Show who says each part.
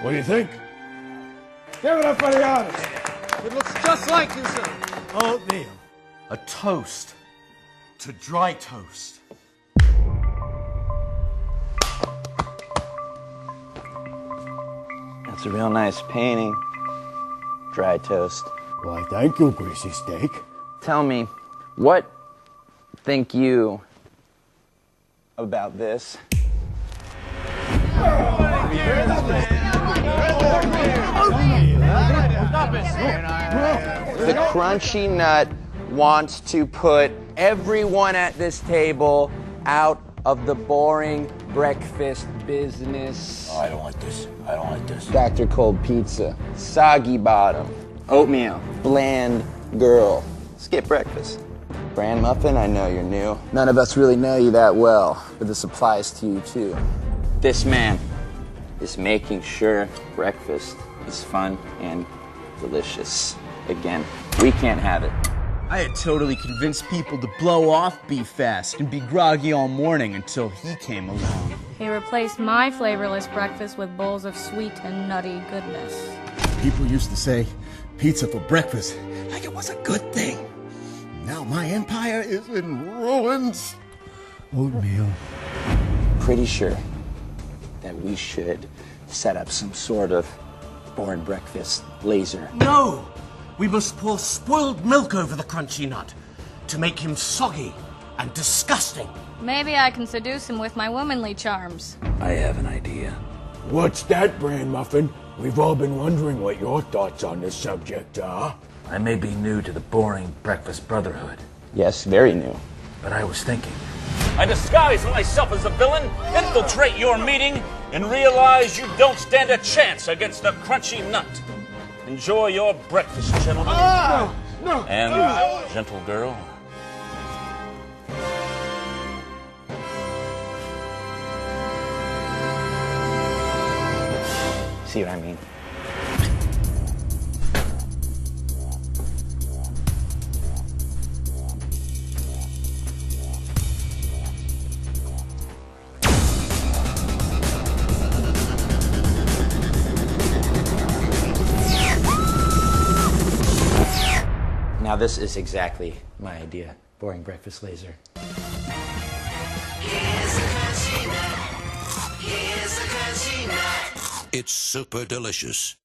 Speaker 1: What do you think? Give it up for the artist.
Speaker 2: It looks just like you, sir.
Speaker 1: Oatmeal. A toast to dry toast.
Speaker 3: That's a real nice painting. Dry toast.
Speaker 1: Why, thank you, Greasy Steak.
Speaker 3: Tell me, what think you about this? The Crunchy Nut wants to put everyone at this table out of the boring breakfast business.
Speaker 1: Oh, I don't like this. I don't like this.
Speaker 3: Dr. Cold Pizza, soggy bottom, oatmeal, bland girl. Skip breakfast. Bran muffin, I know you're new. None of us really know you that well, but this applies to you too. This man is making sure breakfast is fun and delicious. Again, we can't have it.
Speaker 4: I had totally convinced people to blow off Be Fast and be groggy all morning until he came along.
Speaker 5: He replaced my flavorless breakfast with bowls of sweet and nutty goodness.
Speaker 6: People used to say pizza for breakfast like it was a good thing. Now my empire is in ruins. Oatmeal.
Speaker 3: Pretty sure that we should set up some sort of boring breakfast laser.
Speaker 7: No! We must pour spoiled milk over the Crunchy Nut to make him soggy and disgusting.
Speaker 5: Maybe I can seduce him with my womanly charms.
Speaker 8: I have an idea.
Speaker 1: What's that, Bran Muffin? We've all been wondering what your thoughts on this subject are.
Speaker 8: I may be new to the boring breakfast brotherhood,
Speaker 3: Yes, very new.
Speaker 8: but I was thinking.
Speaker 9: I disguise myself as a villain, infiltrate your meeting, and realize you don't stand a chance against the Crunchy Nut. Enjoy your breakfast, gentlemen. And gentle girl.
Speaker 3: See what I mean? Now this is exactly my idea. Boring breakfast laser.
Speaker 10: It's super delicious.